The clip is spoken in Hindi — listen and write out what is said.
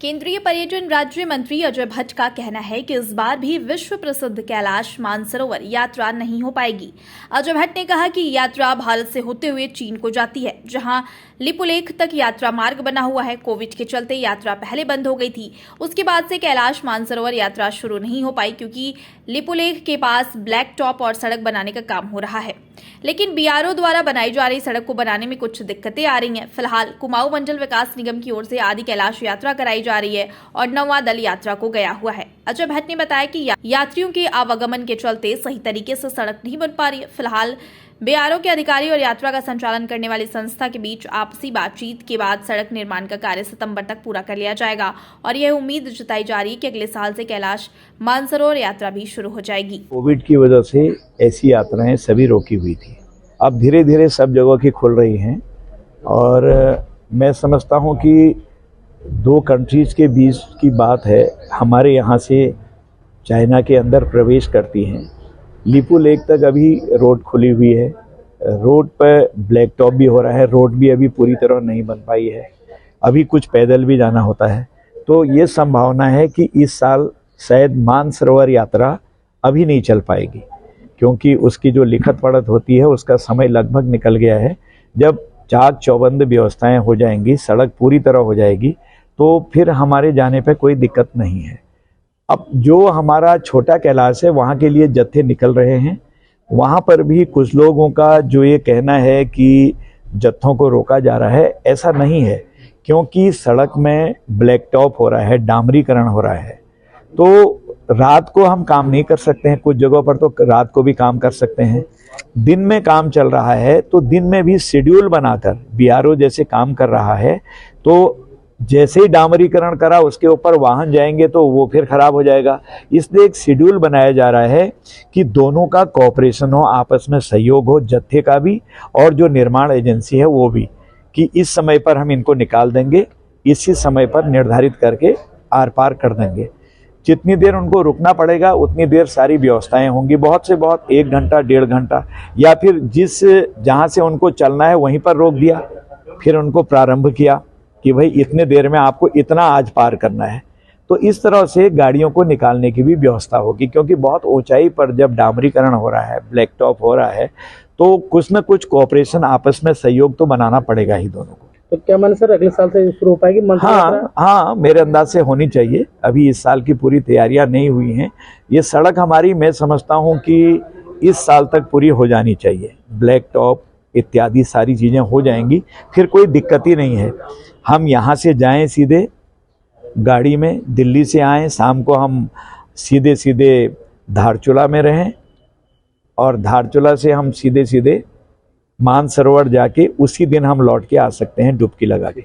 केंद्रीय पर्यटन राज्य मंत्री अजय भट्ट का कहना है कि इस बार भी विश्व प्रसिद्ध कैलाश मानसरोवर यात्रा नहीं हो पाएगी। अजय भट्ट ने कहा कि यात्रा भारत से होते हुए चीन को जाती है, जहां लिपुलेख तक यात्रा मार्ग बना हुआ है। कोविड के चलते यात्रा पहले बंद हो गई थी। उसके बाद से कैलाश मानसरोवर यात्रा शुरू नहीं हो पाई, क्योंकि लिपुलेख के पास ब्लैक टॉप और सड़क बनाने का काम हो रहा है। लेकिन बीआरओ द्वारा बनाई जा रही सड़क को बनाने में कुछ दिक्कतें आ रही हैं। फिलहाल कुमाऊं मंडल विकास निगम की ओर से आदि कैलाश यात्रा कराई जा रही है और 9वां दल यात्रा को गया हुआ है। अजय भट्ट ने बताया कि यात्रियों के आवागमन के चलते सही तरीके से सड़क नहीं बन पा रही है। फिलहाल बीआरओ के अधिकारी और यात्रा का संचालन करने वाली संस्था के बीच आपसी बातचीत के बाद सड़क निर्माण का कार्य सितंबर तक पूरा कर लिया जाएगा और यह उम्मीद जताई जा रही है कि अगले साल से कैलाश मानसरोवर यात्रा भी शुरू हो जाएगी। कोविड की वजह से ऐसी यात्राएं सभी रोकी हुई थी, अब धीरे धीरे सब जगह की खुल रही हैं और मैं समझता हूं कि दो कंट्रीज के बीच की बात है। हमारे यहाँ से चाइना के अंदर प्रवेश करती हैं, लिपू लेक तक अभी रोड खुली हुई है। रोड पर ब्लैक टॉप भी हो रहा है, रोड भी अभी पूरी तरह नहीं बन पाई है, अभी कुछ पैदल भी जाना होता है। तो ये संभावना है कि इस साल शायद मानसरोवर यात्रा अभी नहीं चल पाएगी, क्योंकि उसकी जो लिखत पढ़त होती है उसका समय लगभग निकल गया है। जब चाक चौबंद व्यवस्थाएं हो जाएंगी, सड़क पूरी तरह हो जाएगी, तो फिर हमारे जाने पे कोई दिक्कत नहीं है। अब जो हमारा छोटा कैलाश है वहाँ के लिए जत्थे निकल रहे हैं। वहाँ पर भी कुछ लोगों का जो ये कहना है कि जत्थों को रोका जा रहा है, ऐसा नहीं है, क्योंकि सड़क में ब्लैक टॉप हो रहा है, डामरीकरण हो रहा है। तो रात को हम काम नहीं कर सकते हैं, कुछ जगहों पर तो रात को भी काम कर सकते हैं। दिन में काम चल रहा है तो दिन में भी शेड्यूल बनाकर बीआरओ जैसे काम कर रहा है। तो जैसे ही डामरीकरण करा उसके ऊपर वाहन जाएंगे तो वो फिर खराब हो जाएगा। इसलिए एक शेड्यूल बनाया जा रहा है कि दोनों का कोऑपरेशन हो, आपस में सहयोग हो, जत्थे का भी और जो निर्माण एजेंसी है वो भी, कि इस समय पर हम इनको निकाल देंगे, इसी समय पर निर्धारित करके आर पार कर देंगे। जितनी देर उनको रुकना पड़ेगा उतनी देर सारी व्यवस्थाएं होंगी, बहुत से बहुत 1 घंटा 1.5 घंटा, या फिर जहाँ से उनको चलना है वहीं पर रोक दिया, फिर उनको प्रारंभ किया कि भाई इतने देर में आपको इतना आज पार करना है। तो इस तरह से गाड़ियों को निकालने की भी व्यवस्था होगी, क्योंकि बहुत ऊंचाई पर जब डामरीकरण हो रहा है, ब्लैक टॉप हो रहा है, तो कुछ न कुछ कोऑपरेशन, आपस में सहयोग तो बनाना पड़ेगा ही दोनों को। तो क्या मन सर अगले साल से शुरू हो पाएगी? हाँ, मेरे अंदाज से होनी चाहिए। अभी इस साल की पूरी तैयारियां नहीं हुई हैं। ये सड़क हमारी, मैं समझता हूँ कि इस साल तक पूरी हो जानी चाहिए। ब्लैक टॉप इत्यादि सारी चीज़ें हो जाएंगी, फिर कोई दिक्कत ही नहीं है। हम यहाँ से जाएं सीधे गाड़ी में, दिल्ली से आएँ, शाम को हम सीधे सीधे धारचूला में रहें और धारचूला से हम सीधे सीधे मानसरोवर जाके उसी दिन हम लौट के आ सकते हैं डुबकी लगा के।